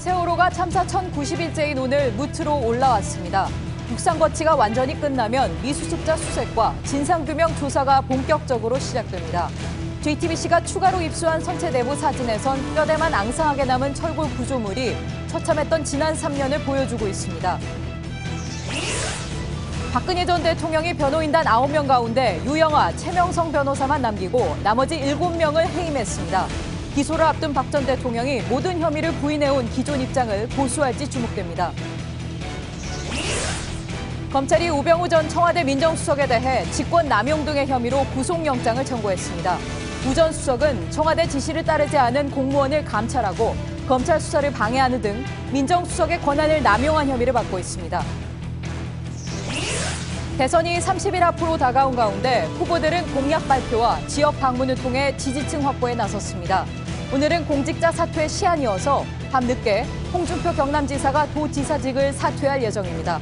세월호가 참사 1090일째인 오늘 무트로 올라왔습니다. 육상 거치가 완전히 끝나면 미수습자 수색과 진상규명 조사가 본격적으로 시작됩니다. JTBC가 추가로 입수한 선체 내부 사진에선 뼈대만 앙상하게 남은 철골 구조물이 처참했던 지난 3년을 보여주고 있습니다. 박근혜 전 대통령이 변호인단 9명 가운데 유영아, 최명성 변호사만 남기고 나머지 7명을 해임했습니다. 기소를 앞둔 박 전 대통령이 모든 혐의를 부인해온 기존 입장을 고수할지 주목됩니다. 검찰이 우병우 전 청와대 민정수석에 대해 직권남용 등의 혐의로 구속영장을 청구했습니다. 우 전 수석은 청와대 지시를 따르지 않은 공무원을 감찰하고 검찰 수사를 방해하는 등 민정수석의 권한을 남용한 혐의를 받고 있습니다. 대선이 30일 앞으로 다가온 가운데 후보들은 공약 발표와 지역 방문을 통해 지지층 확보에 나섰습니다. 오늘은 공직자 사퇴 시한이어서 밤늦게 홍준표 경남지사가 도지사직을 사퇴할 예정입니다.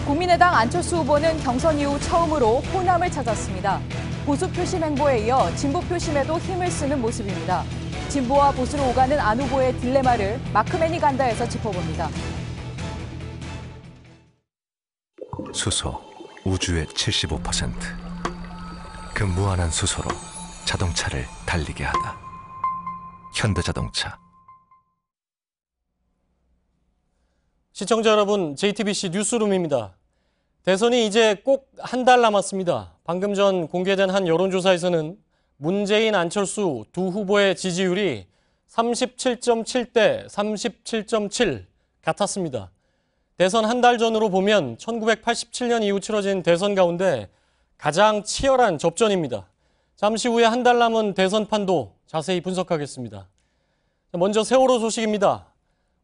국민의당 안철수 후보는 경선 이후 처음으로 호남을 찾았습니다. 보수 표심 행보에 이어 진보 표심에도 힘을 쓰는 모습입니다. 진보와 보수로 오가는 안 후보의 딜레마를 마크맨이 간다에서 짚어봅니다. 수소, 우주의 75%. 그 무한한 수소로 자동차를 달리게 하다. 현대자동차. 시청자 여러분, JTBC 뉴스룸입니다. 대선이 이제 꼭 한 달 남았습니다. 방금 전 공개된 한 여론조사에서는 문재인, 안철수 두 후보의 지지율이 37.7대 37.7 같았습니다. 대선 한 달 전으로 보면 1987년 이후 치러진 대선 가운데 가장 치열한 접전입니다. 잠시 후에 한 달 남은 대선판도 자세히 분석하겠습니다. 먼저 세월호 소식입니다.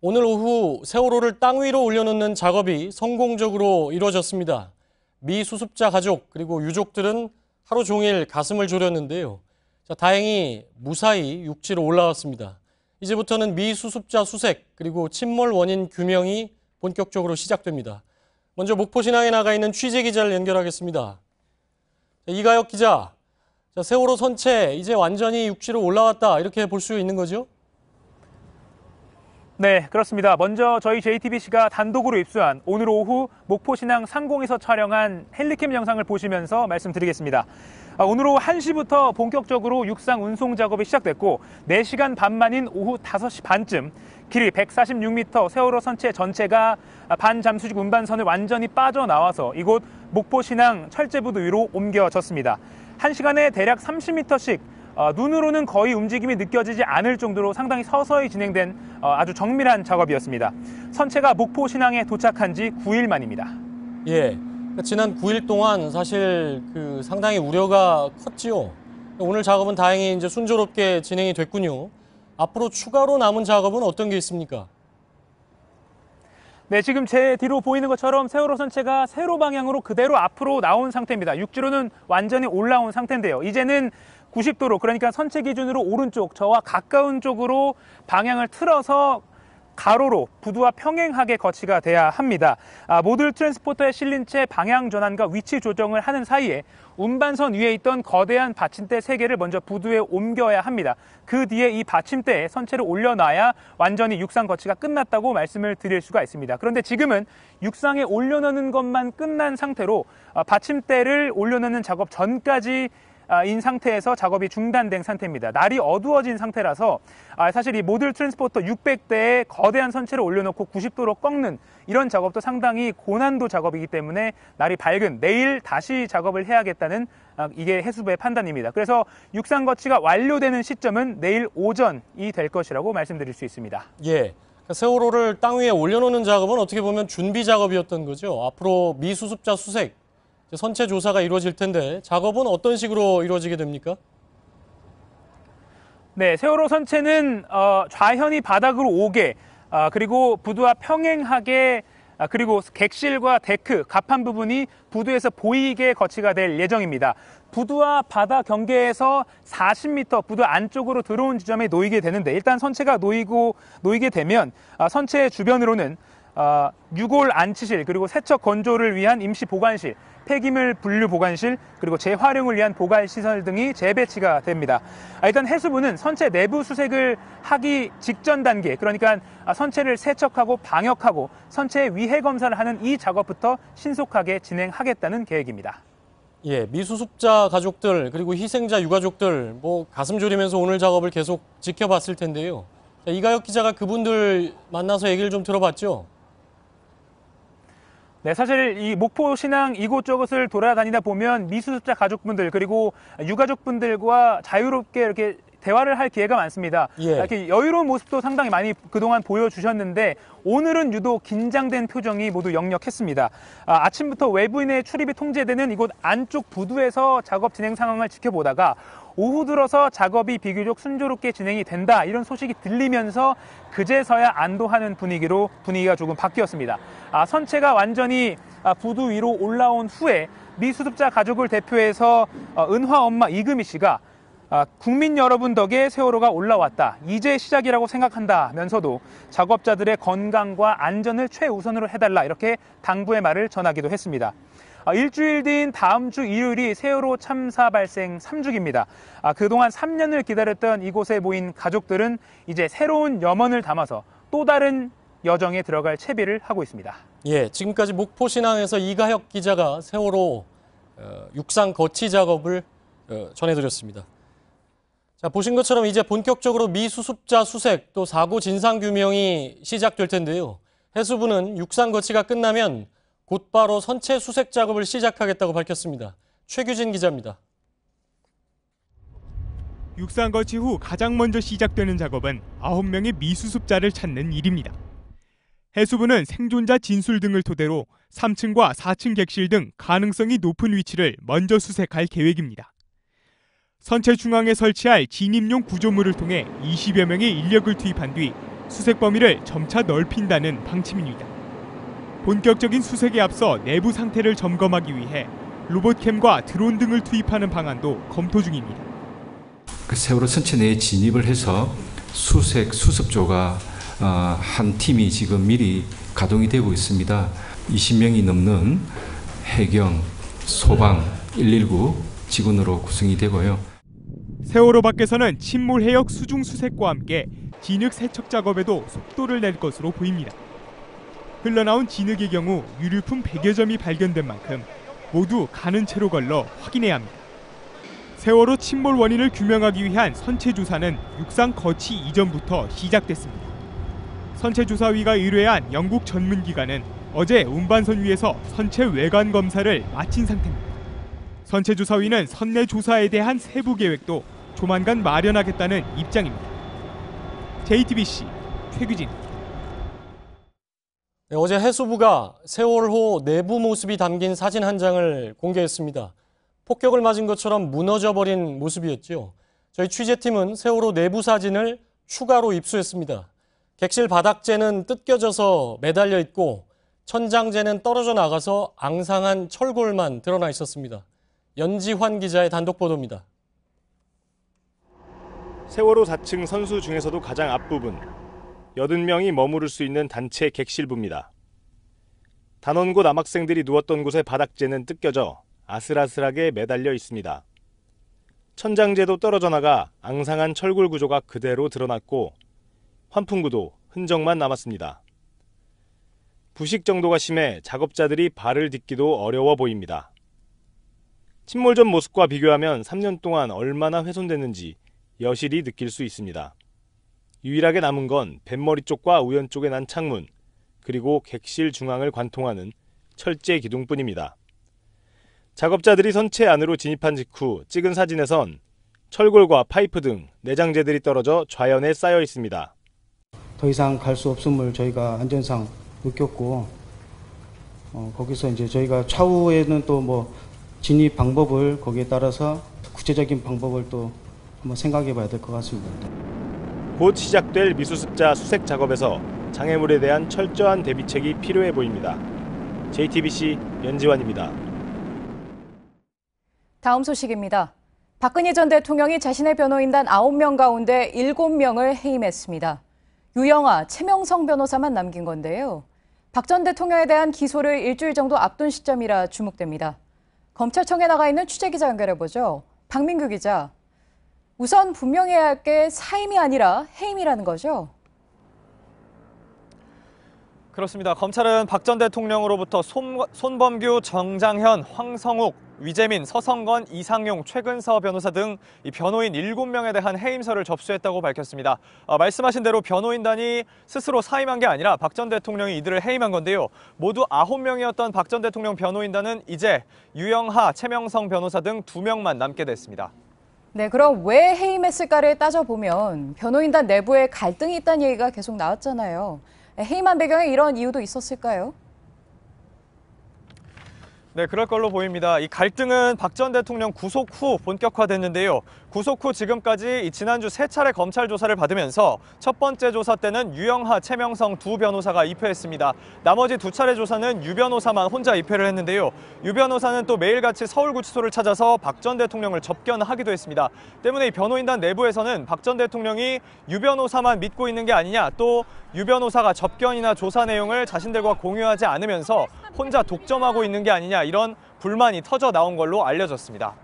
오늘 오후 세월호를 땅 위로 올려놓는 작업이 성공적으로 이루어졌습니다. 미 수습자 가족 그리고 유족들은 하루 종일 가슴을 졸였는데요. 다행히 무사히 육지로 올라왔습니다. 이제부터는 미 수습자 수색 그리고 침몰 원인 규명이 본격적으로 시작됩니다. 먼저 목포신항에 나가 있는 취재기자를 연결하겠습니다. 이가혁 기자, 세월호 선체 이제 완전히 육지로 올라왔다 이렇게 볼 수 있는 거죠? 네, 그렇습니다. 먼저 저희 JTBC가 단독으로 입수한 오늘 오후 목포신항 상공에서 촬영한 헬리캠 영상을 보시면서 말씀드리겠습니다. 오늘 오후 1시부터 본격적으로 육상 운송 작업이 시작됐고 4시간 반 만인 오후 5시 반쯤 길이 146m 세월호 선체 전체가 반잠수식 운반선을 완전히 빠져나와서 이곳 목포신항 철제부두 위로 옮겨졌습니다. 1시간에 대략 30m씩 눈으로는 거의 움직임이 느껴지지 않을 정도로 상당히 서서히 진행된 아주 정밀한 작업이었습니다. 선체가 목포신항에 도착한 지 9일 만입니다. 예, 지난 9일 동안 사실 상당히 우려가 컸지요. 오늘 작업은 다행히 이제 순조롭게 진행이 됐군요. 앞으로 추가로 남은 작업은 어떤 게 있습니까? 네, 지금 제 뒤로 보이는 것처럼 세월호 선체가 세로 방향으로 그대로 앞으로 나온 상태입니다. 육지로는 완전히 올라온 상태인데요. 이제는 90도로, 그러니까 선체 기준으로 오른쪽, 저와 가까운 쪽으로 방향을 틀어서 가로로 부두와 평행하게 거치가 돼야 합니다. 모듈 트랜스포터에 실린 채 방향 전환과 위치 조정을 하는 사이에 운반선 위에 있던 거대한 받침대 3개를 먼저 부두에 옮겨야 합니다. 그 뒤에 이 받침대에 선체를 올려놔야 완전히 육상 거치가 끝났다고 말씀을 드릴 수가 있습니다. 그런데 지금은 육상에 올려놓는 것만 끝난 상태로 받침대를 올려놓는 작업 전까지 인 상태에서 작업이 중단된 상태입니다. 날이 어두워진 상태라서 사실 이 모듈 트랜스포터 600대에 거대한 선체를 올려놓고 90도로 꺾는 이런 작업도 상당히 고난도 작업이기 때문에 날이 밝은 내일 다시 작업을 해야겠다는 이게 해수부의 판단입니다. 그래서 육상 거치가 완료되는 시점은 내일 오전이 될 것이라고 말씀드릴 수 있습니다. 예, 세월호를 땅 위에 올려놓는 작업은 어떻게 보면 준비 작업이었던 거죠. 앞으로 미수습자 수색, 선체 조사가 이루어질 텐데 작업은 어떤 식으로 이루어지게 됩니까? 네, 세월호 선체는 좌현이 바닥으로 오게 그리고 부두와 평행하게 그리고 객실과 데크, 갑판 부분이 부두에서 보이게 거치가 될 예정입니다. 부두와 바다 경계에서 40m 부두 안쪽으로 들어온 지점에 놓이게 되는데 일단 선체가 놓이게 되면 선체 주변으로는 유골 안치실, 그리고 세척 건조를 위한 임시 보관실, 폐기물 분류 보관실, 그리고 재활용을 위한 보관 시설 등이 재배치가 됩니다. 일단 해수부는 선체 내부 수색을 하기 직전 단계, 그러니까 선체를 세척하고 방역하고 선체 위해 검사를 하는 이 작업부터 신속하게 진행하겠다는 계획입니다. 예, 미수습자 가족들 그리고 희생자 유가족들 가슴 졸이면서 오늘 작업을 계속 지켜봤을 텐데요. 자, 이가혁 기자가 그분들 만나서 얘기를 좀 들어봤죠? 네, 사실 이 목포 신항 이곳저곳을 돌아다니다 보면 미수습자 가족분들 그리고 유가족분들과 자유롭게 이렇게 대화를 할 기회가 많습니다. 예. 이렇게 여유로운 모습도 상당히 많이 그동안 보여주셨는데 오늘은 유독 긴장된 표정이 모두 역력했습니다. 아침부터 외부인의 출입이 통제되는 이곳 안쪽 부두에서 작업 진행 상황을 지켜보다가 오후 들어서 작업이 비교적 순조롭게 진행이 된다, 이런 소식이 들리면서 그제서야 안도하는 분위기가 조금 바뀌었습니다. 선체가 완전히 부두 위로 올라온 후에 미수습자 가족을 대표해서 은화 엄마 이금희 씨가 국민 여러분 덕에 세월호가 올라왔다, 이제 시작이라고 생각한다면서도 작업자들의 건강과 안전을 최우선으로 해달라, 이렇게 당부의 말을 전하기도 했습니다. 일주일 뒤인 다음 주 일요일이 세월호 참사 발생 3주기입니다. 그동안 3년을 기다렸던 이곳에 모인 가족들은 이제 새로운 염원을 담아서 또 다른 여정에 들어갈 채비를 하고 있습니다. 예, 지금까지 목포 신항에서 이가혁 기자가 세월호 육상 거치 작업을 전해드렸습니다. 자, 보신 것처럼 이제 본격적으로 미수습자 수색 또 사고 진상 규명이 시작될 텐데요. 해수부는 육상 거치가 끝나면 곧바로 선체 수색 작업을 시작하겠다고 밝혔습니다. 최규진 기자입니다. 육상 거치 후 가장 먼저 시작되는 작업은 9명의 미수습자를 찾는 일입니다. 해수부는 생존자 진술 등을 토대로 3층과 4층 객실 등 가능성이 높은 위치를 먼저 수색할 계획입니다. 선체 중앙에 설치할 진입용 구조물을 통해 20여 명의 인력을 투입한 뒤 수색 범위를 점차 넓힌다는 방침입니다. 본격적인 수색에 앞서 내부 상태를 점검하기 위해 로봇캠과 드론 등을 투입하는 방안도 검토 중입니다. 세월호 선체 내에 진입을 해서 수습조가 한 팀이 지금 미리 가동이 되고 있습니다. 20명이 넘는 해경, 소방, 119 직원으로 구성이 되고요. 세월호 밖에서는 침몰 해역 수중 수색과 함께 진흙 세척 작업에도 속도를 낼 것으로 보입니다. 흘러나온 진흙의 경우 유류품 100여 점이 발견된 만큼 모두 가는 채로 걸러 확인해야 합니다. 세월호 침몰 원인을 규명하기 위한 선체 조사는 육상 거치 이전부터 시작됐습니다. 선체조사위가 의뢰한 영국 전문기관은 어제 운반선 위에서 선체 외관 검사를 마친 상태입니다. 선체조사위는 선내 조사에 대한 세부 계획도 조만간 마련하겠다는 입장입니다. JTBC 최규진입니다. 네, 어제 해수부가 세월호 내부 모습이 담긴 사진 한 장을 공개했습니다. 폭격을 맞은 것처럼 무너져버린 모습이었죠. 저희 취재팀은 세월호 내부 사진을 추가로 입수했습니다. 객실 바닥재는 뜯겨져서 매달려 있고 천장재는 떨어져 나가서 앙상한 철골만 드러나 있었습니다. 연지환 기자의 단독 보도입니다. 세월호 4층 선수 중에서도 가장 앞부분, 80명이 머무를 수 있는 단체 객실부입니다. 단원고 남학생들이 누웠던 곳의 바닥재는 뜯겨져 아슬아슬하게 매달려 있습니다. 천장재도 떨어져 나가 앙상한 철골 구조가 그대로 드러났고 환풍구도 흔적만 남았습니다. 부식 정도가 심해 작업자들이 발을 딛기도 어려워 보입니다. 침몰 전 모습과 비교하면 3년 동안 얼마나 훼손됐는지 여실히 느낄 수 있습니다. 유일하게 남은 건 뱃머리 쪽과 우연 쪽에 난 창문, 그리고 객실 중앙을 관통하는 철제 기둥뿐입니다. 작업자들이 선체 안으로 진입한 직후 찍은 사진에선 철골과 파이프 등 내장재들이 떨어져 좌연에 쌓여 있습니다. 더 이상 갈 수 없음을 저희가 안전상 느꼈고, 거기서 이제 저희가 차후에는 또 진입 방법을 거기에 따라서 구체적인 방법을 또 한번 생각해 봐야 될 것 같습니다. 곧 시작될 미수습자 수색 작업에서 장애물에 대한 철저한 대비책이 필요해 보입니다. JTBC 연지환입니다. 다음 소식입니다. 박근혜 전 대통령이 자신의 변호인단 9명 가운데 7명을 해임했습니다. 유영아, 최명성 변호사만 남긴 건데요. 박 전 대통령에 대한 기소를 일주일 정도 앞둔 시점이라 주목됩니다. 검찰청에 나가 있는 취재기자 연결해보죠. 박민규 기자. 우선 분명해야 할 게 사임이 아니라 해임이라는 거죠? 그렇습니다. 검찰은 박 전 대통령으로부터 손범규, 정장현, 황성욱, 위재민, 서성건, 이상용, 최근서 변호사 등 이 변호인 7명에 대한 해임서를 접수했다고 밝혔습니다. 말씀하신 대로 변호인단이 스스로 사임한 게 아니라 박 전 대통령이 이들을 해임한 건데요. 모두 9명이었던 박 전 대통령 변호인단은 이제 유영하, 최명성 변호사 등 2명만 남게 됐습니다. 네, 그럼 왜 해임했을까를 따져보면 변호인단 내부에 갈등이 있다는 얘기가 계속 나왔잖아요. 해임한 배경에 이런 이유도 있었을까요? 네, 그럴 걸로 보입니다. 이 갈등은 박 전 대통령 구속 후 본격화됐는데요. 구속 후 지금까지 지난주 3차례 검찰 조사를 받으면서 첫 번째 조사 때는 유영하, 최명성 두 변호사가 입회했습니다. 나머지 2차례 조사는 유 변호사만 혼자 입회를 했는데요. 유 변호사는 또 매일같이 서울구치소를 찾아서 박 전 대통령을 접견하기도 했습니다. 때문에 이 변호인단 내부에서는 박 전 대통령이 유 변호사만 믿고 있는 게 아니냐, 또 유 변호사가 접견이나 조사 내용을 자신들과 공유하지 않으면서 혼자 독점하고 있는 게 아니냐, 이런 불만이 터져 나온 걸로 알려졌습니다.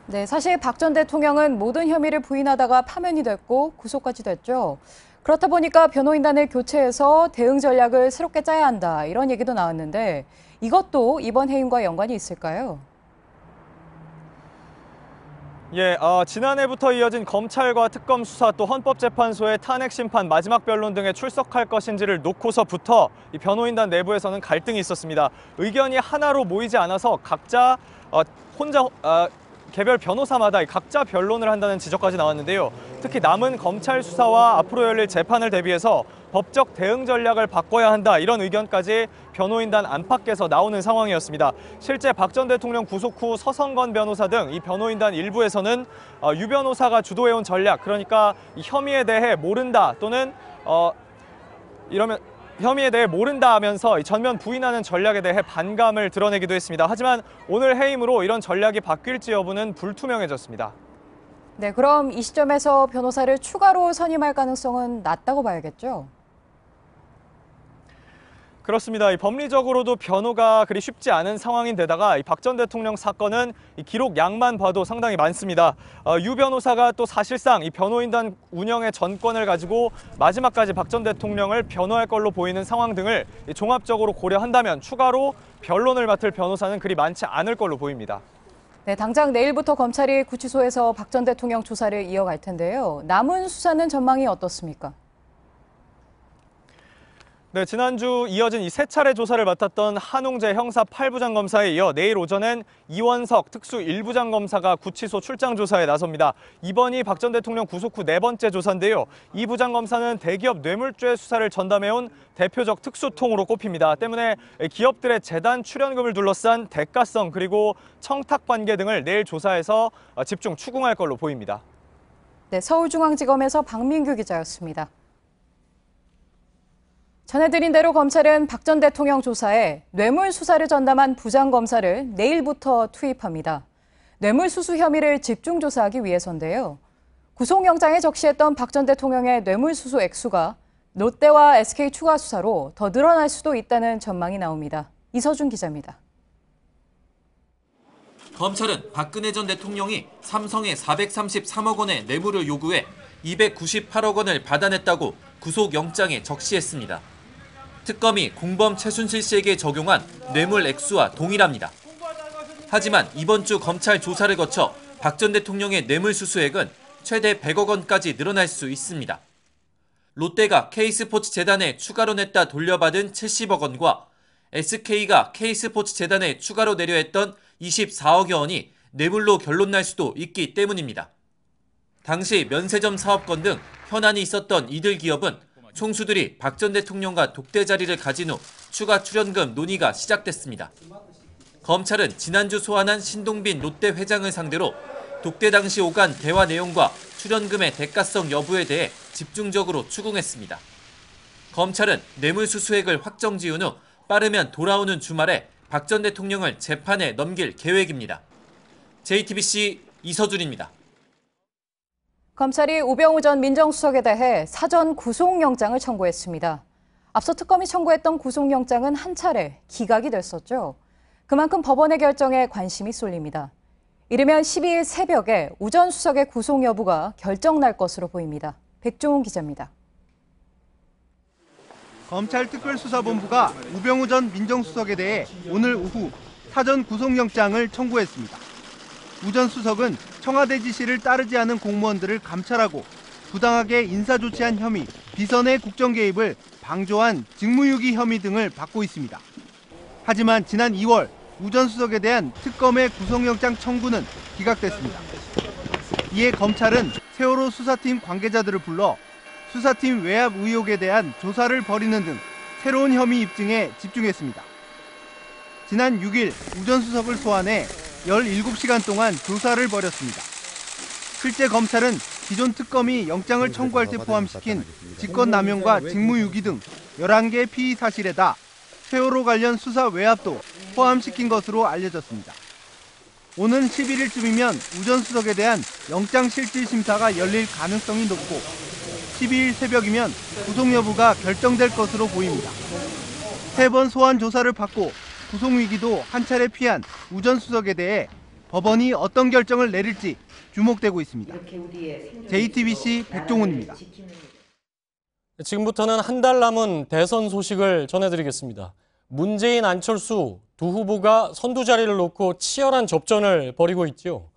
네, 사실 박 전 대통령은 모든 혐의를 부인하다가 파면이 됐고 구속까지 됐죠. 그렇다 보니까 변호인단을 교체해서 대응 전략을 새롭게 짜야 한다, 이런 얘기도 나왔는데 이것도 이번 해임과 연관이 있을까요? 지난해부터 이어진 검찰과 특검 수사, 또 헌법재판소의 탄핵 심판, 마지막 변론 등에 출석할 것인지를 놓고서부터 이 변호인단 내부에서는 갈등이 있었습니다. 의견이 하나로 모이지 않아서 각자 개별 변호사마다 각자 변론을 한다는 지적까지 나왔는데요. 특히 남은 검찰 수사와 앞으로 열릴 재판을 대비해서 법적 대응 전략을 바꿔야 한다, 이런 의견까지 변호인단 안팎에서 나오는 상황이었습니다. 실제 박 전 대통령 구속 후 서성건 변호사 등 이 변호인단 일부에서는 유 변호사가 주도해온 전략, 그러니까 이 혐의에 대해 모른다 또는 혐의에 대해 모른다 하면서 전면 부인하는 전략에 대해 반감을 드러내기도 했습니다. 하지만 오늘 해임으로 이런 전략이 바뀔지 여부는 불투명해졌습니다. 네, 그럼 이 시점에서 변호사를 추가로 선임할 가능성은 낮다고 봐야겠죠? 그렇습니다. 법리적으로도 변호가 그리 쉽지 않은 상황인데다가 이 박 전 대통령 사건은 이 기록 양만 봐도 상당히 많습니다. 유 변호사가 또 사실상 이 변호인단 운영의 전권을 가지고 마지막까지 박 전 대통령을 변호할 걸로 보이는 상황 등을 종합적으로 고려한다면 추가로 변론을 맡을 변호사는 그리 많지 않을 걸로 보입니다. 네, 당장 내일부터 검찰이 구치소에서 박 전 대통령 조사를 이어갈 텐데요. 남은 수사는 전망이 어떻습니까? 네, 지난주 이어진 이 3차례 조사를 맡았던 한웅재 형사 8부장 검사에 이어 내일 오전엔 이원석 특수 1부장 검사가 구치소 출장 조사에 나섭니다. 이번이 박 전 대통령 구속 후 4번째 조사인데요. 이 부장 검사는 대기업 뇌물죄 수사를 전담해온 대표적 특수통으로 꼽힙니다. 때문에 기업들의 재단 출연금을 둘러싼 대가성 그리고 청탁 관계 등을 내일 조사해서 집중 추궁할 걸로 보입니다. 네, 서울중앙지검에서 박민규 기자였습니다. 전해드린 대로 검찰은 박 전 대통령 조사에 뇌물 수사를 전담한 부장검사를 내일부터 투입합니다. 뇌물 수수 혐의를 집중 조사하기 위해서인데요. 구속영장에 적시했던 박 전 대통령의 뇌물 수수 액수가 롯데와 SK 추가 수사로 더 늘어날 수도 있다는 전망이 나옵니다. 이서준 기자입니다. 검찰은 박근혜 전 대통령이 삼성에 433억 원의 뇌물을 요구해 298억 원을 받아냈다고 구속영장에 적시했습니다. 특검이 공범 최순실 씨에게 적용한 뇌물 액수와 동일합니다. 하지만 이번 주 검찰 조사를 거쳐 박 전 대통령의 뇌물 수수액은 최대 100억 원까지 늘어날 수 있습니다. 롯데가 K스포츠재단에 추가로 냈다 돌려받은 70억 원과 SK가 K스포츠재단에 추가로 내려 했던 24억여 원이 뇌물로 결론날 수도 있기 때문입니다. 당시 면세점 사업권 등 현안이 있었던 이들 기업은 총수들이 박 전 대통령과 독대 자리를 가진 후 추가 출연금 논의가 시작됐습니다. 검찰은 지난주 소환한 신동빈 롯데 회장을 상대로 독대 당시 오간 대화 내용과 출연금의 대가성 여부에 대해 집중적으로 추궁했습니다. 검찰은 뇌물 수수액을 확정 지은 후 빠르면 돌아오는 주말에 박 전 대통령을 재판에 넘길 계획입니다. JTBC 이서준입니다. 검찰이 우병우 전 민정수석에 대해 사전 구속영장을 청구했습니다. 앞서 특검이 청구했던 구속영장은 한 차례 기각이 됐었죠. 그만큼 법원의 결정에 관심이 쏠립니다. 이르면 12일 새벽에 우 전 수석의 구속 여부가 결정날 것으로 보입니다. 백종훈 기자입니다. 검찰특별수사본부가 우병우 전 민정수석에 대해 오늘 오후 사전 구속영장을 청구했습니다. 우 전 수석은 청와대 지시를 따르지 않은 공무원들을 감찰하고 부당하게 인사조치한 혐의, 비선의 국정 개입을 방조한 직무유기 혐의 등을 받고 있습니다. 하지만 지난 2월 우 전 수석에 대한 특검의 구속영장 청구는 기각됐습니다. 이에 검찰은 세월호 수사팀 관계자들을 불러 수사팀 외압 의혹에 대한 조사를 벌이는 등 새로운 혐의 입증에 집중했습니다. 지난 6일 우 전 수석을 소환해 17시간 동안 조사를 벌였습니다. 실제 검찰은 기존 특검이 영장을 청구할 때 포함시킨 직권남용과 직무유기 등 11개 피의 사실에다 세월호 관련 수사 외압도 포함시킨 것으로 알려졌습니다. 오는 11일쯤이면 우 전 수석에 대한 영장실질심사가 열릴 가능성이 높고 12일 새벽이면 구속 여부가 결정될 것으로 보입니다. 3번 소환 조사를 받고 구속 위기도 한 차례 피한 우 전 수석에 대해 법원이 어떤 결정을 내릴지 주목되고 있습니다. JTBC 백종훈입니다. 지금부터는 한 달 남은 대선 소식을 전해드리겠습니다. 문재인, 안철수 두 후보가 선두 자리를 놓고 치열한 접전을 벌이고 있죠.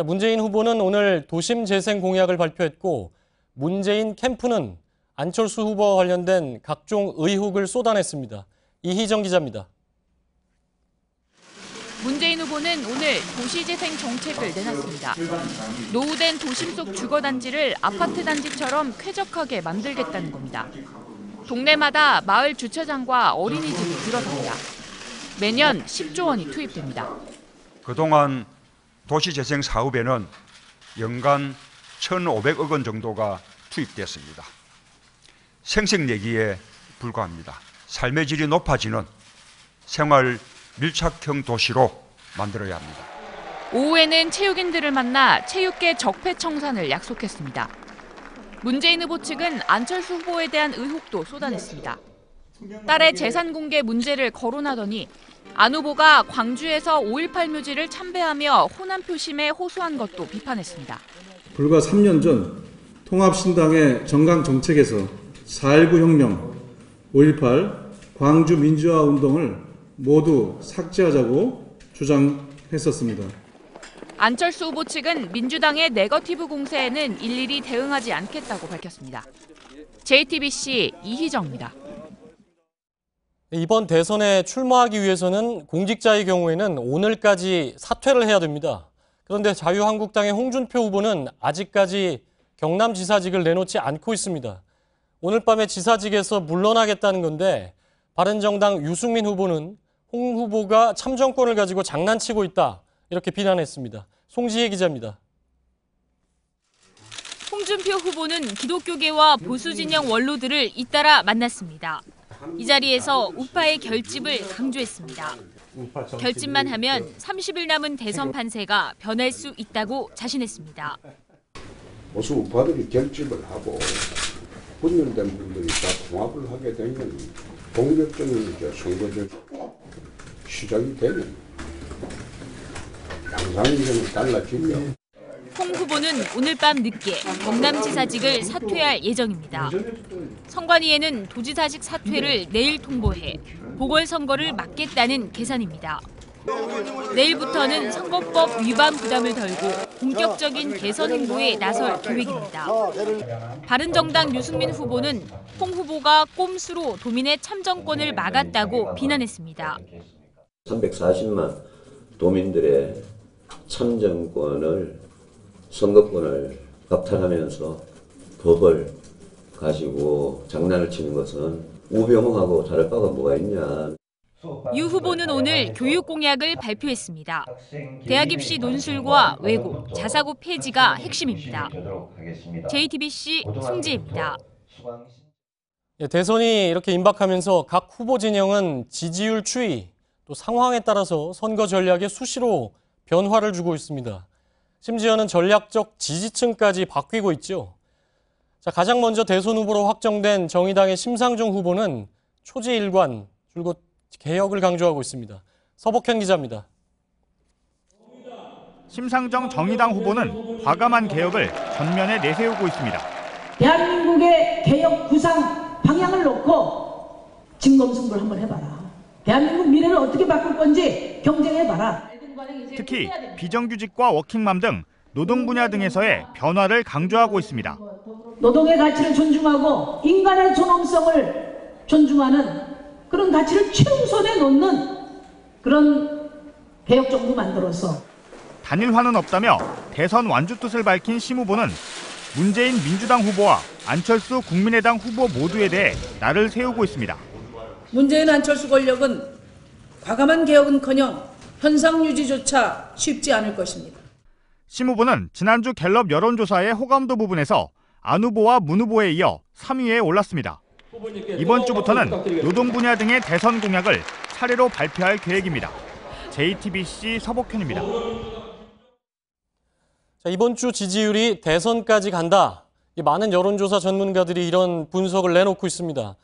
문재인 후보는 오늘 도심 재생 공약을 발표했고 문재인 캠프는 안철수 후보와 관련된 각종 의혹을 쏟아냈습니다. 이희정 기자입니다. 문재인 후보는 오늘 도시재생 정책을 내놨습니다. 노후된 도심 속 주거단지를 아파트 단지처럼 쾌적하게 만들겠다는 겁니다. 동네마다 마을 주차장과 어린이집이 들어섭니다. 매년 10조 원이 투입됩니다. 그동안 도시재생 사업에는 연간 1,500억 원 정도가 투입됐습니다. 생색내기에 불과합니다. 삶의 질이 높아지는 생활 밀착형 도시로 만들어야 합니다. 오후에는 체육인들을 만나 체육계 적폐청산을 약속했습니다. 문재인 후보 측은 안철수 후보에 대한 의혹도 쏟아냈습니다. 딸의 재산 공개 문제를 거론하더니 안 후보가 광주에서 5.18 묘지를 참배하며 호남 표심에 호소한 것도 비판했습니다. 불과 3년 전 통합신당의 정강 정책에서 4.19 혁명, 5.18 광주 민주화 운동을 모두 삭제하자고 주장했었습니다. 안철수 후보 측은 민주당의 네거티브 공세에는 일일이 대응하지 않겠다고 밝혔습니다. JTBC 이희정입니다. 이번 대선에 출마하기 위해서는 공직자의 경우에는 오늘까지 사퇴를 해야 됩니다. 그런데 자유한국당의 홍준표 후보는 아직까지 경남지사직을 내놓지 않고 있습니다. 오늘 밤에 지사직에서 물러나겠다는 건데 바른정당 유승민 후보는 홍 후보가 참정권을 가지고 장난치고 있다 이렇게 비난했습니다. 송지혜 기자입니다. 홍준표 후보는 기독교계와 보수진영 원로들을 잇따라 만났습니다. 이 자리에서 우파의 결집을 강조했습니다. 결집만 하면 30일 남은 대선 판세가 변할 수 있다고 자신했습니다. 보수 우파들이 결집을 하고 분열된 분들이 다 통합을 하게 되면 본격적인 선거제 시작이 되면 양상이 좀 달라지며 홍 후보는 오늘 밤 늦게 경남지사직을 사퇴할 예정입니다. 선관위에는 도지사직 사퇴를 내일 통보해 보궐선거를 막겠다는 계산입니다. 내일부터는 선거법 위반 부담을 덜고 본격적인 대선 행보에 나설 계획입니다. 바른정당 유승민 후보는 홍 후보가 꼼수로 도민의 참정권을 막았다고 비난했습니다. 340만 도민들의 참정권을, 선거권을 박탈하면서 법을 가지고 장난을 치는 것은 우병우하고 다를 바가 뭐가 있냐. 유 후보는 오늘 교육 공약을 발표했습니다. 대학 입시 논술과 왜곡, 자사고 폐지가 핵심입니다. JTBC 송지혜입니다. 대선이 이렇게 임박하면서 각 후보 진영은 지지율 추이, 또 상황에 따라서 선거 전략에 수시로 변화를 주고 있습니다. 심지어는 전략적 지지층까지 바뀌고 있죠. 가장 먼저 대선 후보로 확정된 정의당의 심상정 후보는 초지일관, 줄곧 개혁을 강조하고 있습니다. 서복현 기자입니다. 심상정 정의당 후보는 과감한 개혁을 전면에 내세우고 있습니다. 대한민국의 개혁 구상 방향을 놓고 진검승부를 한번 해봐라. 대한민국 미래를 어떻게 바꿀 건지 경쟁해봐라. 특히 비정규직과 워킹맘 등 노동 분야 등에서의 변화를 강조하고 있습니다. 노동의 가치를 존중하고 인간의 존엄성을 존중하는 그런 가치를 최우선에 놓는 그런 개혁 정부 만들어서 단일화는 없다며 대선 완주 뜻을 밝힌 심 후보는 문재인 민주당 후보와 안철수 국민의당 후보 모두에 대해 날을 세우고 있습니다. 문재인 안철수 권력은 과감한 개혁은커녕 현상 유지조차 쉽지 않을 것입니다. 심 후보는 지난주 갤럽 여론조사의 호감도 부분에서 안 후보와 문 후보에 이어 3위에 올랐습니다. 이번 주부터는 노동 분야 등의 대선 공약을 차례로 발표할 계획입니다. JTBC 서복현입니다. 자, 이번 주 지지율이 대선까지 간다. 많은 여론조사 전문가들이 이런 분석을 내놓고 있습니다.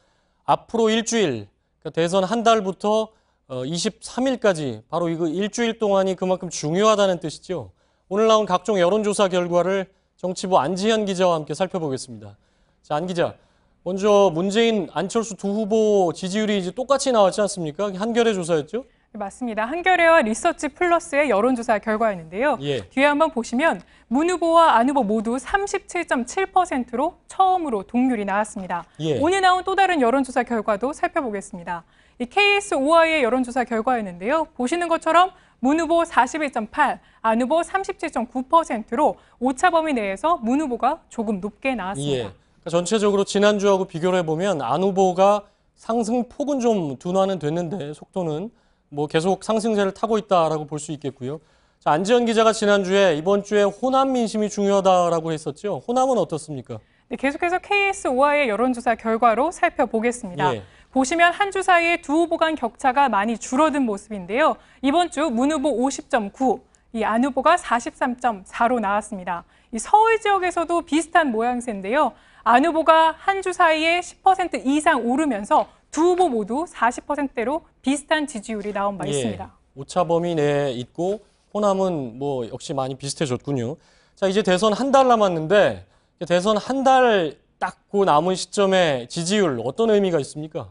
앞으로 일주일, 그러니까 대선 한 달부터 23일까지 바로 이거 일주일 동안이 그만큼 중요하다는 뜻이죠. 오늘 나온 각종 여론조사 결과를 정치부 안지현 기자와 함께 살펴보겠습니다. 자, 안 기자, 먼저 문재인, 안철수 두 후보 지지율이 이제 똑같이 나왔지 않습니까? 한겨레 조사였죠? 맞습니다. 한겨레와 리서치 플러스의 여론조사 결과였는데요. 뒤에 한번 보시면 문 후보와 안 후보 모두 37.7%로 처음으로 동률이 나왔습니다. 오늘 나온 또 다른 여론조사 결과도 살펴보겠습니다. 이 KSOI의 여론조사 결과였는데요. 보시는 것처럼 문 후보 41.8, 안 후보 37.9%로 오차 범위 내에서 문 후보가 조금 높게 나왔습니다. 그러니까 전체적으로 지난주하고 비교를 해보면 안 후보가 상승폭은 좀 둔화는 됐는데 속도는 뭐 계속 상승세를 타고 있다라고 볼 수 있겠고요. 자, 안지현 기자가 지난주에 이번 주에 호남 민심이 중요하다라고 했었죠. 호남은 어떻습니까? 네, 계속해서 KSOI의 여론조사 결과로 살펴보겠습니다. 보시면 한 주 사이에 두 후보 간 격차가 많이 줄어든 모습인데요. 이번 주 문 후보 50.9, 이 안 후보가 43.4로 나왔습니다. 이 서울 지역에서도 비슷한 모양새인데요. 안 후보가 한 주 사이에 10% 이상 오르면서 두 후보 모두 40%대로 비슷한 지지율이 나온 바 있습니다. 오차 범위 내에 있고 호남은 뭐 역시 많이 비슷해졌군요. 자, 이제 대선 한 달 남았는데 대선 한 달 딱 그 남은 시점에 지지율 어떤 의미가 있습니까?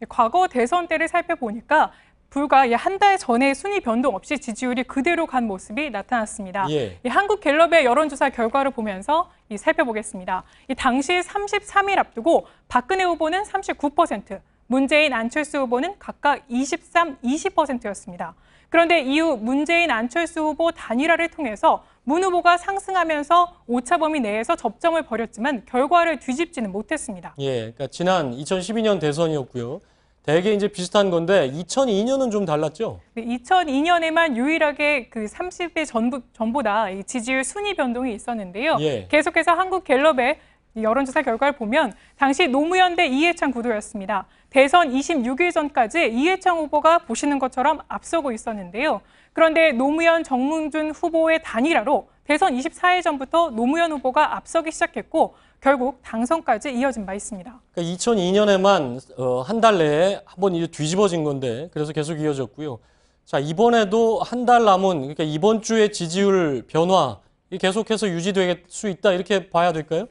과거 대선 때를 살펴보니까 불과 한 달 전에 순위 변동 없이 지지율이 그대로 간 모습이 나타났습니다. 이 한국갤럽의 여론조사 결과를 보면서 살펴보겠습니다. 이 당시 33일 앞두고 박근혜 후보는 39%, 문재인, 안철수 후보는 각각 23, 20%였습니다. 그런데 이후 문재인, 안철수 후보 단일화를 통해서 문 후보가 상승하면서 오차 범위 내에서 접점을 벌였지만 결과를 뒤집지는 못했습니다. 그러니까 지난 2012년 대선이었고요. 대개 이제 비슷한 건데 2002년은 좀 달랐죠? 네, 2002년에만 유일하게 그 30일 전보다 지지율 순위 변동이 있었는데요. 계속해서 한국갤럽의 여론조사 결과를 보면 당시 노무현 대 이해창 구도였습니다. 대선 26일 전까지 이해창 후보가 보시는 것처럼 앞서고 있었는데요. 그런데 노무현, 정몽준 후보의 단일화로 대선 24일 전부터 노무현 후보가 앞서기 시작했고 결국 당선까지 이어진 바 있습니다. 그러니까 2002년에만 한 달 내에 한번 이제 뒤집어진 건데 그래서 계속 이어졌고요. 자, 이번에도 한 달 남은 그러니까 이번 주의 지지율 변화 계속해서 유지될 수 있다 이렇게 봐야 될까요?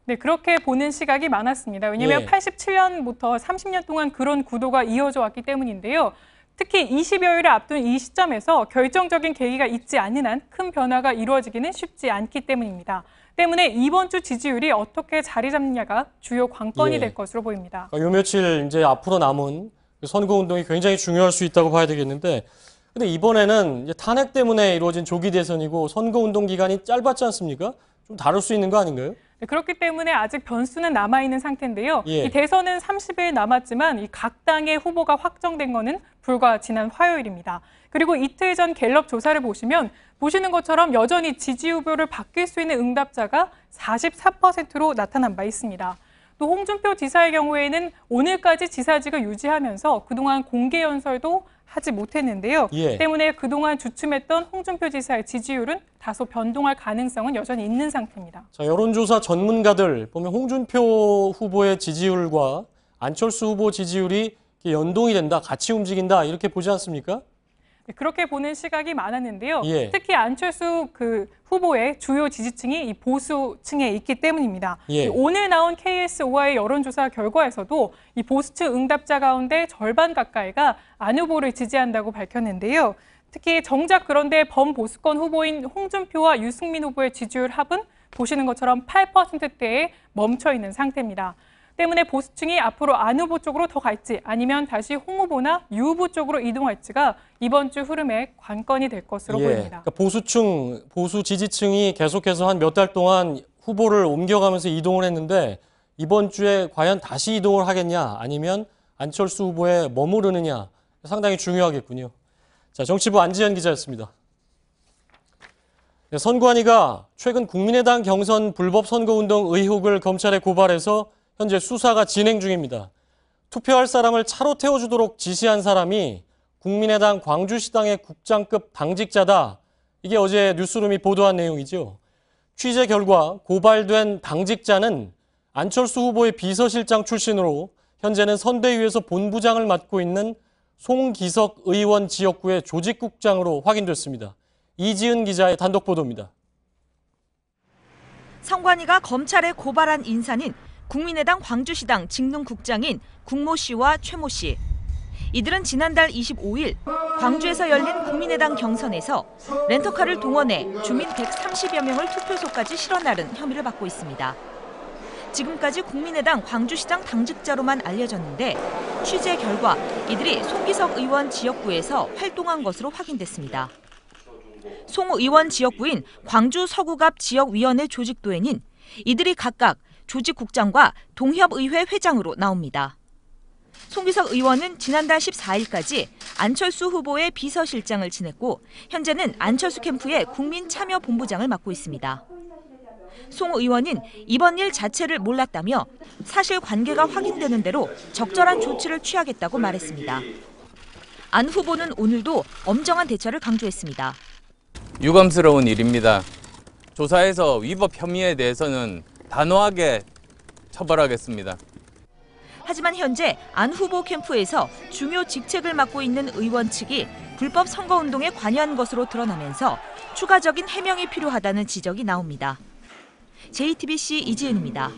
네, 그렇게 보는 시각이 많았습니다. 왜냐하면 87년부터 30년 동안 그런 구도가 이어져 왔기 때문인데요. 특히 20여일을 앞둔 이 시점에서 결정적인 계기가 있지 않는 한 큰 변화가 이루어지기는 쉽지 않기 때문입니다. 때문에 이번 주 지지율이 어떻게 자리 잡느냐가 주요 관건이 될 것으로 보입니다. 요 며칠 이제 앞으로 남은 선거운동이 굉장히 중요할 수 있다고 봐야 되겠는데 근데 이번에는 이제 탄핵 때문에 이루어진 조기 대선이고 선거운동 기간이 짧았지 않습니까? 좀 다를 수 있는 거 아닌가요? 네, 그렇기 때문에 아직 변수는 남아있는 상태인데요. 이 대선은 30일 남았지만 이 각 당의 후보가 확정된 거는 불과 지난 화요일입니다. 그리고 이틀 전 갤럽 조사를 보시는 것처럼 여전히 지지 후보를 바뀔 수 있는 응답자가 44%로 나타난 바 있습니다. 또 홍준표 지사의 경우에는 오늘까지 지사직을 유지하면서 그동안 공개 연설도 하지 못했는데요. 때문에 그동안 주춤했던 홍준표 지사의 지지율은 다소 변동할 가능성은 여전히 있는 상태입니다. 자, 여론조사 전문가들 보면 홍준표 후보의 지지율과 안철수 후보 지지율이 연동이 된다, 같이 움직인다 이렇게 보지 않습니까? 그렇게 보는 시각이 많았는데요. 예. 특히 안철수 후보의 주요 지지층이 이 보수층에 있기 때문입니다. 예. 오늘 나온 KSOI의 여론조사 결과에서도 이 보수층 응답자 가운데 절반 가까이가 안 후보를 지지한다고 밝혔는데요. 특히 정작 그런데 범보수권 후보인 홍준표와 유승민 후보의 지지율 합은 보시는 것처럼 8%대에 멈춰 있는 상태입니다. 때문에 보수층이 앞으로 안 후보 쪽으로 더 갈지 아니면 다시 홍 후보나 유 후보 쪽으로 이동할지가 이번 주 흐름의 관건이 될 것으로 보입니다. 그러니까 보수 지지층이 계속해서 한 몇 달 동안 후보를 옮겨가면서 이동을 했는데 이번 주에 과연 다시 이동을 하겠냐 아니면 안철수 후보에 머무르느냐 상당히 중요하겠군요. 자, 정치부 안지현 기자였습니다. 선관위가 최근 국민의당 경선 불법 선거운동 의혹을 검찰에 고발해서 현재 수사가 진행 중입니다. 투표할 사람을 차로 태워주도록 지시한 사람이 국민의당 광주시당의 국장급 당직자다. 이게 어제 뉴스룸이 보도한 내용이죠. 취재 결과 고발된 당직자는 안철수 후보의 비서실장 출신으로 현재는 선대위에서 본부장을 맡고 있는 송기석 의원 지역구의 조직국장으로 확인됐습니다. 이지은 기자의 단독 보도입니다. 선관위가 검찰에 고발한 인사는 국민의당 광주시당 직능국장인 국모 씨와 최모 씨. 이들은 지난달 25일 광주에서 열린 국민의당 경선에서 렌터카를 동원해 주민 130여 명을 투표소까지 실어 나른 혐의를 받고 있습니다. 지금까지 국민의당 광주시장 당직자로만 알려졌는데 취재 결과 이들이 송기석 의원 지역구에서 활동한 것으로 확인됐습니다. 송 의원 지역구인 광주 서구갑 지역위원회 조직도에는 이들이 각각 조직국장과 동협의회 회장으로 나옵니다. 송기석 의원은 지난달 14일까지 안철수 후보의 비서실장을 지냈고 현재는 안철수 캠프의 국민참여본부장을 맡고 있습니다. 송 의원은 이번 일 자체를 몰랐다며 사실관계가 확인되는 대로 적절한 조치를 취하겠다고 말했습니다. 안 후보는 오늘도 엄정한 대처를 강조했습니다. 유감스러운 일입니다. 조사에서 위법 혐의에 대해서는 단호하게 처벌하겠습니다. 하지만 현재 안 후보 캠프에서 중요 직책을 맡고 있는 의원 측이 불법 선거운동에 관여한 것으로 드러나면서 추가적인 해명이 필요하다는 지적이 나옵니다. JTBC 이지은입니다.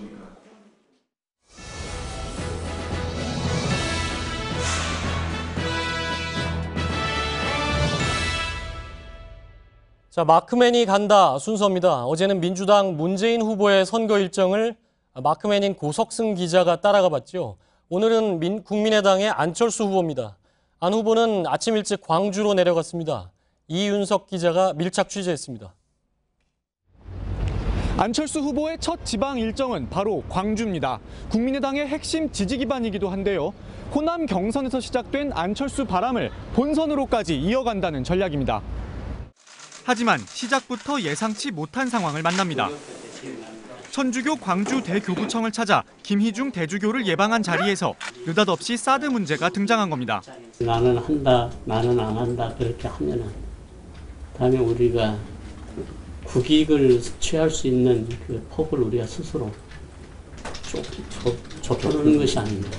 자, 마크맨이 간다 순서입니다. 어제는 민주당 문재인 후보의 선거 일정을 마크맨인 고석승 기자가 따라가 봤죠. 오늘은 국민의당의 안철수 후보입니다. 안 후보는 아침 일찍 광주로 내려갔습니다. 이윤석 기자가 밀착 취재했습니다. 안철수 후보의 첫 지방 일정은 바로 광주입니다. 국민의당의 핵심 지지 기반이기도 한데요. 호남 경선에서 시작된 안철수 바람을 본선으로까지 이어간다는 전략입니다. 하지만 시작부터 예상치 못한 상황을 만납니다. 천주교 광주 대교구청을 찾아 김희중 대주교를 예방한 자리에서 느닷없이 사드 문제가 등장한 겁니다. 나는 한다, 나는 안 한다 그렇게 하면은 다음에 우리가 국익을 취할 수 있는 그 폭을 우리가 스스로 좁혀놓는 것이 아닙니다.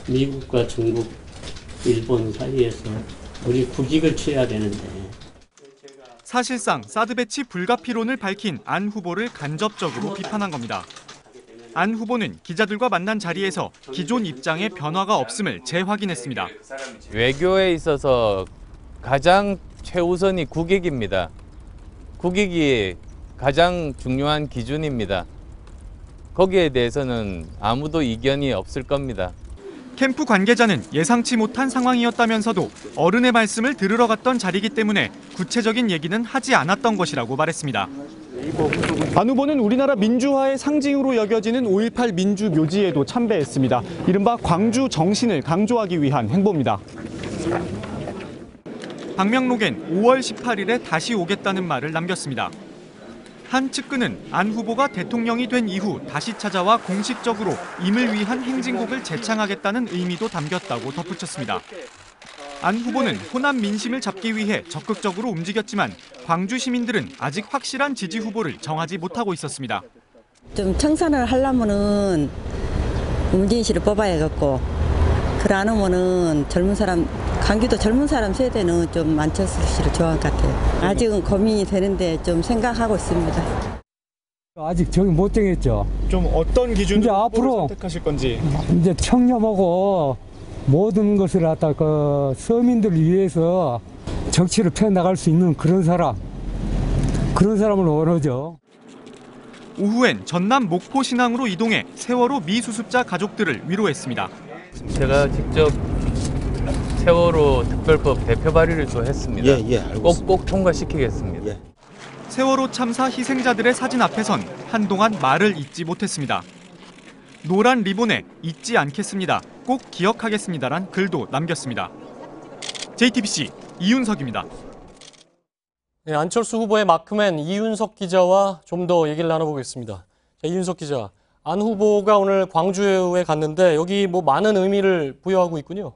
미국과 중국, 일본 사이에서 우리 국익을 취해야 되는데. 사실상 사드 배치 불가피론을 밝힌 안 후보를 간접적으로 비판한 겁니다. 안 후보는 기자들과 만난 자리에서 기존 입장에 변화가 없음을 재확인했습니다. 외교에 있어서 가장 최우선이 국익입니다. 국익이 가장 중요한 기준입니다. 거기에 대해서는 아무도 이견이 없을 겁니다. 캠프 관계자는 예상치 못한 상황이었다면서도 어른의 말씀을 들으러 갔던 자리이기 때문에 구체적인 얘기는 하지 않았던 것이라고 말했습니다. 안 후보는 우리나라 민주화의 상징으로 여겨지는 5.18 민주묘지에도 참배했습니다. 이른바 광주 정신을 강조하기 위한 행보입니다. 방명록엔 5월 18일에 다시 오겠다는 말을 남겼습니다. 한 측근은 안 후보가 대통령이 된 이후 다시 찾아와 공식적으로 임을 위한 행진곡을 재창하겠다는 의미도 담겼다고 덧붙였습니다. 안 후보는 호남 민심을 잡기 위해 적극적으로 움직였지만 광주 시민들은 아직 확실한 지지 후보를 정하지 못하고 있었습니다. 좀 청산을 하려면은 문재인 씨를 뽑아야겠고, 그러 안 하면은 강기도 젊은 사람 세대는 좀 안철수 씨를 좋아할 것 같아요. 아직은 고민이 되는데 좀 생각하고 있습니다. 아직 정이 못 정했죠. 좀 어떤 기준으로 이제 앞으로 선택하실 건지. 이제 청렴하고 모든 것을 갖다 그 서민들을 위해서 정치를 펴 나갈 수 있는 그런 사람을 원하죠. 오후엔 전남 목포 신항으로 이동해 세월호 미수습자 가족들을 위로했습니다. 제가 직접 세월호 특별법 대표 발의를 또 했습니다. 꼭 통과시키겠습니다. 세월호 참사 희생자들의 사진 앞에선 한동안 말을 잇지 못했습니다. 노란 리본에 잊지 않겠습니다. 꼭 기억하겠습니다란 글도 남겼습니다. JTBC 이윤석입니다. 네, 안철수 후보의 마크맨 이윤석 기자와 좀 더 얘기를 나눠보겠습니다. 자, 이윤석 기자, 안 후보가 오늘 광주에 갔는데 여기 뭐 많은 의미를 부여하고 있군요.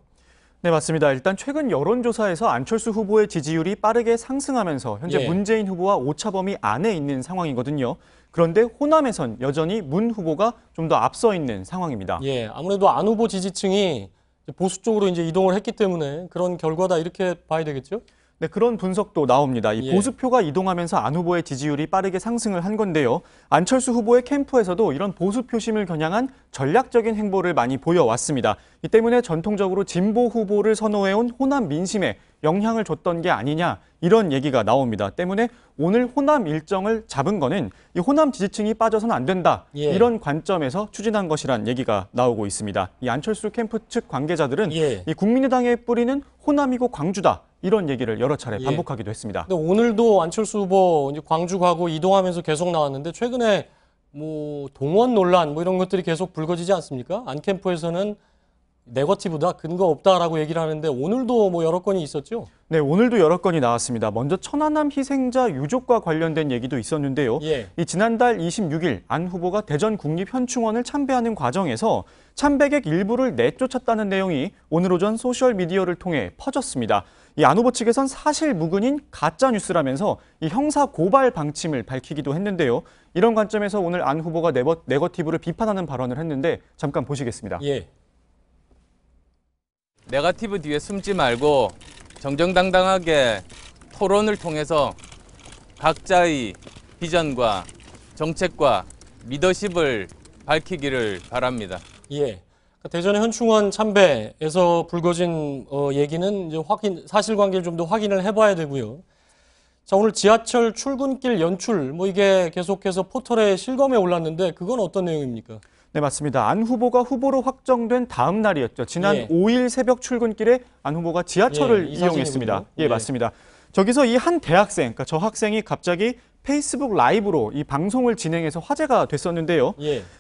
네, 맞습니다. 일단 최근 여론조사에서 안철수 후보의 지지율이 빠르게 상승하면서 현재 문재인 후보와 오차범위 안에 있는 상황이거든요. 그런데 호남에선 여전히 문 후보가 좀 더 앞서 있는 상황입니다. 예, 아무래도 안 후보 지지층이 보수 쪽으로 이제 이동을 했기 때문에 그런 결과다 이렇게 봐야 되겠죠? 네, 그런 분석도 나옵니다. 이 보수표가 이동하면서 안 후보의 지지율이 빠르게 상승을 한 건데요. 안철수 후보의 캠프에서도 이런 보수 표심을 겨냥한 전략적인 행보를 많이 보여왔습니다. 이 때문에 전통적으로 진보 후보를 선호해온 호남 민심에 영향을 줬던 게 아니냐 이런 얘기가 나옵니다. 때문에 오늘 호남 일정을 잡은 거는 이 호남 지지층이 빠져서는 안 된다. 이런 관점에서 추진한 것이란 얘기가 나오고 있습니다. 이 안철수 캠프 측 관계자들은 이 국민의당의 뿌리는 호남이고 광주다. 이런 얘기를 여러 차례 반복하기도 했습니다. 근데 오늘도 안철수 후보 이제 광주 가고 이동하면서 계속 나왔는데 최근에 뭐 동원 논란 뭐 이런 것들이 계속 불거지지 않습니까? 안 캠프에서는 네거티브다, 근거 없다라고 얘기를 하는데 오늘도 뭐 여러 건이 있었죠? 네, 오늘도 여러 건이 나왔습니다. 먼저 천안함 희생자 유족과 관련된 얘기도 있었는데요. 이 지난달 26일 안 후보가 대전 국립현충원을 참배하는 과정에서 참배객 일부를 내쫓았다는 내용이 오늘 오전 소셜미디어를 통해 퍼졌습니다. 이 안 후보 측에선 사실 무근인 가짜 뉴스라면서 이 형사 고발 방침을 밝히기도 했는데요. 이런 관점에서 오늘 안 후보가 네거티브를 비판하는 발언을 했는데 잠깐 보시겠습니다. 네거티브 뒤에 숨지 말고 정정당당하게 토론을 통해서 각자의 비전과 정책과 리더십을 밝히기를 바랍니다. 대전의 현충원 참배에서 불거진 얘기는 이제 사실관계를 좀 더 확인을 해봐야 되고요. 자, 오늘 지하철 출근길 연출 뭐 이게 계속해서 포털에 실검에 올랐는데 그건 어떤 내용입니까? 네, 맞습니다. 안 후보가 후보로 확정된 다음 날이었죠. 지난 5일 새벽 출근길에 안 후보가 지하철을 이용했습니다. 맞습니다. 저기서 이 한 대학생, 그러니까 저 학생이 갑자기 페이스북 라이브로 이 방송을 진행해서 화제가 됐었는데요.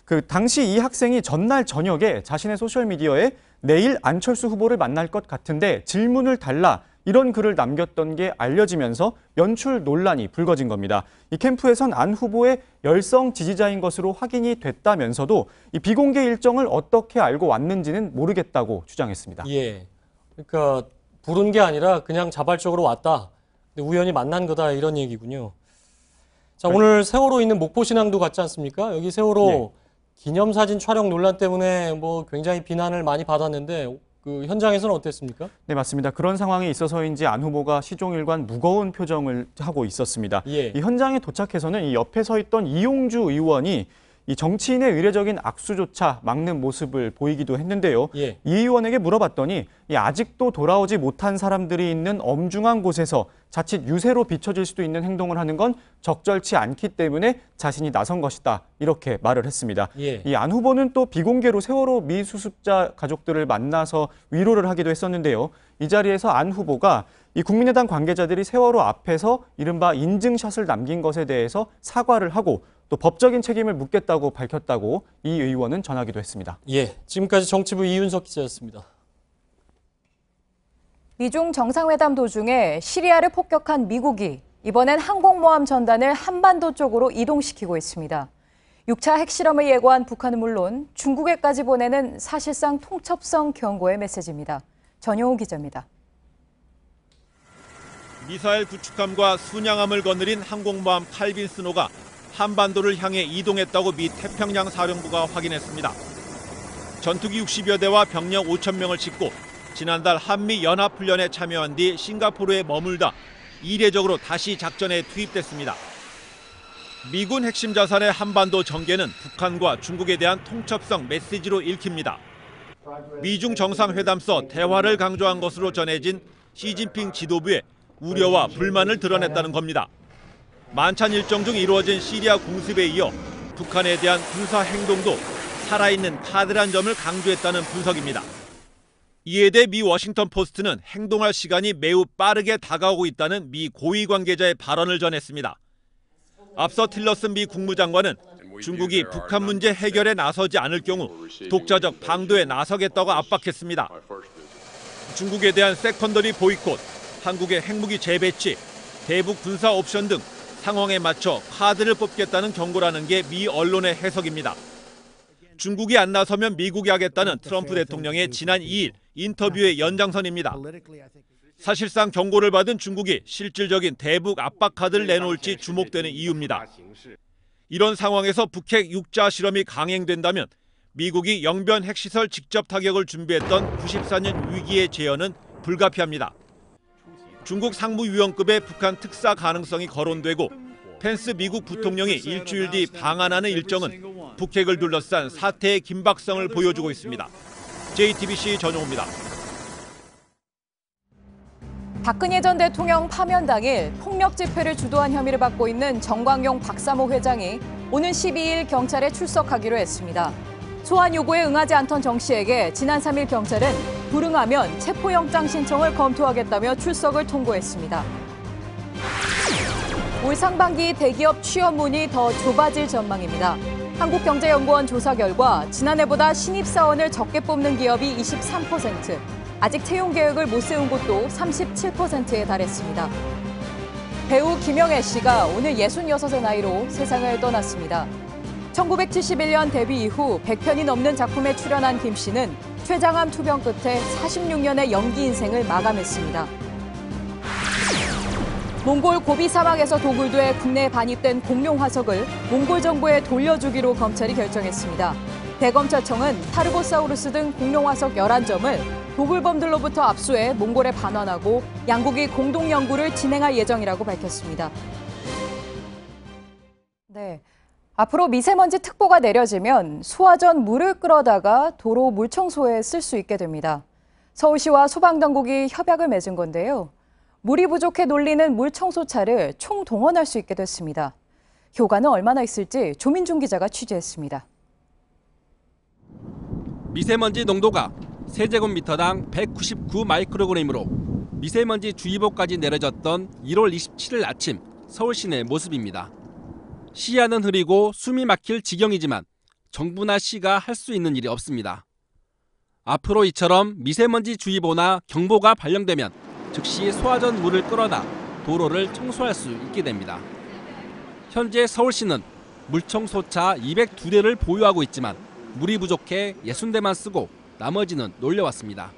그 당시 이 학생이 전날 저녁에 자신의 소셜미디어에 내일 안철수 후보를 만날 것 같은데 질문을 달라 이런 글을 남겼던 게 알려지면서 연출 논란이 불거진 겁니다. 이 캠프에선 안 후보의 열성 지지자인 것으로 확인이 됐다면서도 이 비공개 일정을 어떻게 알고 왔는지는 모르겠다고 주장했습니다. 그러니까 부른 게 아니라 그냥 자발적으로 왔다. 근데 우연히 만난 거다 이런 얘기군요. 자, 오늘 세월호 있는 목포신항도 갔지 않습니까? 여기 세월호 기념사진 촬영 논란 때문에 뭐 굉장히 비난을 많이 받았는데 그 현장에서는 어땠습니까? 네, 맞습니다. 그런 상황이 있어서인지 안 후보가 시종일관 무거운 표정을 하고 있었습니다. 이 현장에 도착해서는 이 옆에 서 있던 이용주 의원이 이 정치인의 의례적인 악수조차 막는 모습을 보이기도 했는데요. 이 의원에게 물어봤더니 아직도 돌아오지 못한 사람들이 있는 엄중한 곳에서 자칫 유세로 비춰질 수도 있는 행동을 하는 건 적절치 않기 때문에 자신이 나선 것이다. 이렇게 말을 했습니다. 이 안 후보는 또 비공개로 세월호 미수습자 가족들을 만나서 위로를 하기도 했었는데요. 이 자리에서 안 후보가 이 국민의당 관계자들이 세월호 앞에서 이른바 인증샷을 남긴 것에 대해서 사과를 하고 또 법적인 책임을 묻겠다고 밝혔다고 이 의원은 전하기도 했습니다. 지금까지 정치부 이윤석 기자였습니다. 미중 정상회담 도중에 시리아를 폭격한 미국이 이번엔 항공모함 전단을 한반도 쪽으로 이동시키고 있습니다. 6차 핵실험을 예고한 북한은 물론 중국에까지 보내는 사실상 통첩성 경고의 메시지입니다. 전용우 기자입니다. 미사일 구축함과 순양함을 거느린 항공모함 칼빈 스노가 한반도를 향해 이동했다고 미 태평양 사령부가 확인했습니다. 전투기 60여 대와 병력 5천 명을 싣고 지난달 한미 연합훈련에 참여한 뒤 싱가포르에 머물다 이례적으로 다시 작전에 투입됐습니다. 미군 핵심 자산의 한반도 전개는 북한과 중국에 대한 통첩성 메시지로 읽힙니다. 미중 정상회담서 대화를 강조한 것으로 전해진 시진핑 지도부의 우려와 불만을 드러냈다는 겁니다. 만찬 일정 중 이루어진 시리아 공습에 이어 북한에 대한 군사 행동도 살아있는 카드란 점을 강조했다는 분석입니다. 이에 대해 미 워싱턴 포스트는 행동할 시간이 매우 빠르게 다가오고 있다는 미 고위 관계자의 발언을 전했습니다. 앞서 틸러슨 미 국무장관은 중국이 북한 문제 해결에 나서지 않을 경우 독자적 방도에 나서겠다고 압박했습니다. 중국에 대한 세컨더리 보이콧, 한국의 핵무기 재배치, 대북 군사 옵션 등 상황에 맞춰 카드를 뽑겠다는 경고라는 게 미 언론의 해석입니다. 중국이 안 나서면 미국이 하겠다는 트럼프 대통령의 지난 2일 인터뷰의 연장선입니다. 사실상 경고를 받은 중국이 실질적인 대북 압박 카드를 내놓을지 주목되는 이유입니다. 이런 상황에서 북핵 6자 실험이 강행된다면 미국이 영변 핵시설 직접 타격을 준비했던 94년 위기의 재현은 불가피합니다. 중국 상무위원급의 북한 특사 가능성이 거론되고 펜스 미국 부통령이 일주일 뒤 방한하는 일정은 북핵을 둘러싼 사태의 긴박성을 보여주고 있습니다. JTBC 전용호입니다. 박근혜 전 대통령 파면 당일 폭력 집회를 주도한 혐의를 받고 있는 정광용 박사모 회장이 오는 12일 경찰에 출석하기로 했습니다. 소환 요구에 응하지 않던 정 씨에게 지난 3일 경찰은 불응하면 체포영장 신청을 검토하겠다며 출석을 통보했습니다. 올 상반기 대기업 취업 문이 더 좁아질 전망입니다. 한국경제연구원 조사 결과 지난해보다 신입사원을 적게 뽑는 기업이 23%, 아직 채용 계획을 못 세운 곳도 37%에 달했습니다. 배우 김영애 씨가 오늘 66의 나이로 세상을 떠났습니다. 1971년 데뷔 이후 100편이 넘는 작품에 출연한 김 씨는 췌장암 투병 끝에 46년의 연기 인생을 마감했습니다. 몽골 고비 사막에서 도굴돼 국내에 반입된 공룡 화석을 몽골 정부에 돌려주기로 검찰이 결정했습니다. 대검찰청은 타르보사우루스 등 공룡 화석 11점을 도굴범들로부터 압수해 몽골에 반환하고 양국이 공동 연구를 진행할 예정이라고 밝혔습니다. 네. 앞으로 미세먼지 특보가 내려지면 소화전 물을 끌어다가 도로 물청소에 쓸 수 있게 됩니다. 서울시와 소방당국이 협약을 맺은 건데요. 물이 부족해 놀리는 물청소차를 총동원할 수 있게 됐습니다. 효과는 얼마나 있을지 조민중 기자가 취재했습니다. 미세먼지 농도가 세제곱미터당 199 마이크로그램으로 미세먼지 주의보까지 내려졌던 1월 27일 아침 서울 시내 모습입니다. 시야는 흐리고 숨이 막힐 지경이지만 정부나 시가 할 수 있는 일이 없습니다. 앞으로 이처럼 미세먼지 주의보나 경보가 발령되면 즉시 소화전 물을 끌어다 도로를 청소할 수 있게 됩니다. 현재 서울시는 물청소차 202대를 보유하고 있지만 물이 부족해 60대만 쓰고 나머지는 놀려왔습니다.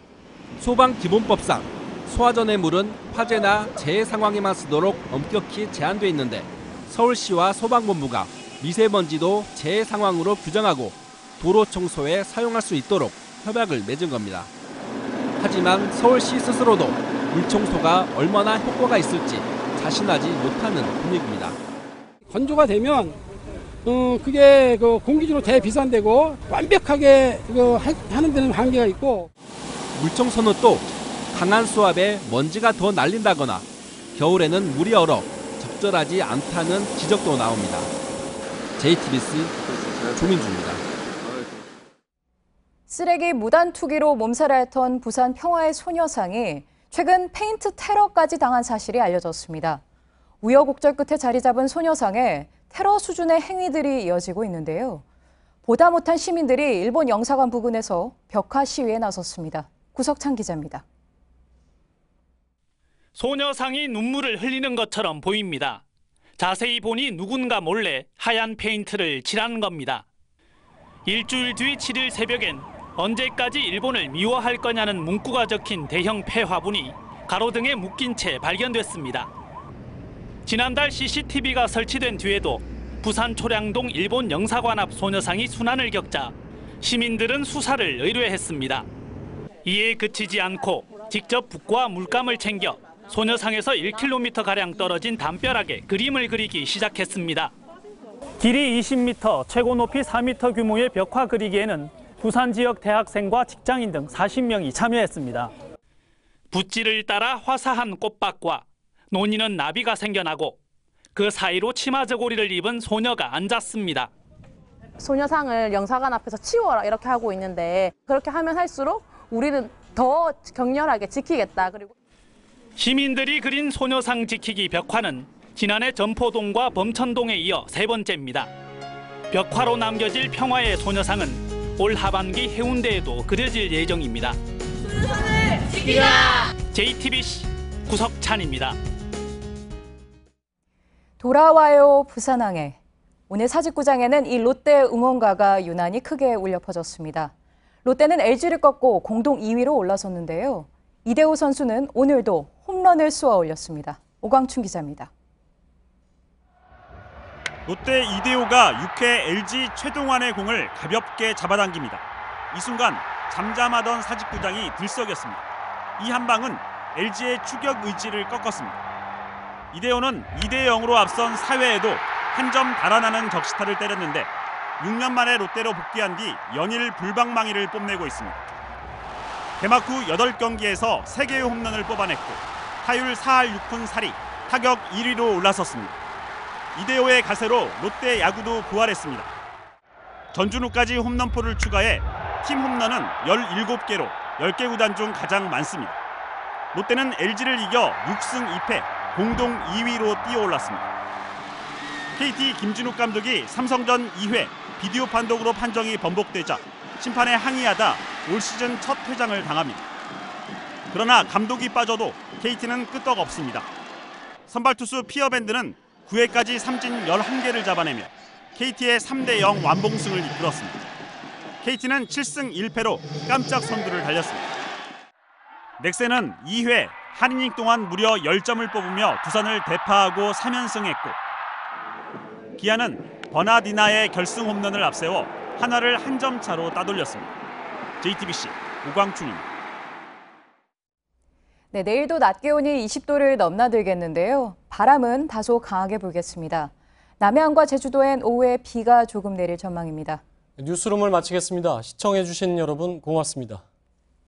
소방기본법상 소화전의 물은 화재나 재해 상황에만 쓰도록 엄격히 제한돼 있는데 서울시와 소방본부가 미세먼지도 재해 상황으로 규정하고 도로 청소에 사용할 수 있도록 협약을 맺은 겁니다. 하지만 서울시 스스로도 물청소가 얼마나 효과가 있을지 자신하지 못하는 분위기입니다. 건조가 되면 그게 공기중으로 대비산되고 완벽하게 하는 데는 한계가 있고 물청소는 또 강한 수압에 먼지가 더 날린다거나 겨울에는 물이 얼어 적절하지 않다는 지적도 나옵니다. JTBC 조민주입니다. 쓰레기 무단 투기로 몸살을 앓던 부산 평화의 소녀상이 최근 페인트 테러까지 당한 사실이 알려졌습니다. 우여곡절 끝에 자리 잡은 소녀상에 테러 수준의 행위들이 이어지고 있는데요. 보다 못한 시민들이 일본 영사관 부근에서 벽화 시위에 나섰습니다. 구석찬 기자입니다. 소녀상이 눈물을 흘리는 것처럼 보입니다. 자세히 보니 누군가 몰래 하얀 페인트를 칠한 겁니다. 일주일 뒤 7일 새벽엔 언제까지 일본을 미워할 거냐는 문구가 적힌 대형 폐화분이 가로등에 묶인 채 발견됐습니다. 지난달 CCTV가 설치된 뒤에도 부산 초량동 일본 영사관 앞 소녀상이 순환을 겪자 시민들은 수사를 의뢰했습니다. 이에 그치지 않고 직접 붓과 물감을 챙겨 소녀상에서 1km가량 떨어진 담벼락에 그림을 그리기 시작했습니다. 길이 20m, 최고 높이 4m 규모의 벽화 그리기에는 부산 지역 대학생과 직장인 등 40명이 참여했습니다. 붓질을 따라 화사한 꽃밭과 논이는 나비가 생겨나고 그 사이로 치마 저고리를 입은 소녀가 앉았습니다. 소녀상을 영사관 앞에서 치워라 이렇게 하고 있는데 그렇게 하면 할수록 우리는 더 격렬하게 지키겠다. 그리고 시민들이 그린 소녀상 지키기 벽화는 지난해 점포동과 범천동에 이어 세 번째입니다. 벽화로 남겨질 평화의 소녀상은 올 하반기 해운대에도 그려질 예정입니다. 소녀상을 지키자! JTBC 구석찬입니다. 돌아와요 부산항에. 오늘 사직구장에는 이 롯데 응원가가 유난히 크게 울려 퍼졌습니다. 롯데는 LG를 꺾고 공동 2위로 올라섰는데요. 이대호 선수는 오늘도 홈런을 쏘아 올렸습니다. 오광춘 기자입니다. 롯데 이대호가 6회 LG 최동환의 공을 가볍게 잡아당깁니다. 이 순간 잠잠하던 사직구장이 들썩였습니다. 이 한 방은 LG의 추격 의지를 꺾었습니다. 이대호는 2대0으로 앞선 4회에도 한 점 달아나는 적시타를 때렸는데 6년 만에 롯데로 복귀한 뒤 연일 불방망이를 뽐내고 있습니다. 개막 후 8경기에서 3개의 홈런을 뽑아냈고 타율 4할 6푼 4리, 타격 1위로 올라섰습니다. 이대호의 가세로 롯데 야구도 부활했습니다. 전준우까지 홈런포를 추가해 팀 홈런은 17개로 10개 구단 중 가장 많습니다. 롯데는 LG를 이겨 6승 2패, 공동 2위로 뛰어올랐습니다. KT 김진욱 감독이 삼성전 2회 비디오 판독으로 판정이 번복되자 심판에 항의하다 올 시즌 첫 퇴장을 당합니다. 그러나 감독이 빠져도 KT는 끄떡없습니다. 선발 투수 피어밴드는 9회까지 삼진 11개를 잡아내며 KT의 3대0 완봉승을 이끌었습니다. KT는 7승 1패로 깜짝 선두를 달렸습니다. 넥센은 2회 한 이닝 동안 무려 10점을 뽑으며 두산을 대파하고 3연승했고 기아는 버나디나의 결승 홈런을 앞세워 하나를 한 점 차로 따돌렸습니다. JTBC 오광춘입니다. 네, 내일도 낮 기온이 20도를 넘나들겠는데요. 바람은 다소 강하게 불겠습니다. 남해안과 제주도엔 오후에 비가 조금 내릴 전망입니다. 뉴스룸을 마치겠습니다. 시청해주신 여러분 고맙습니다.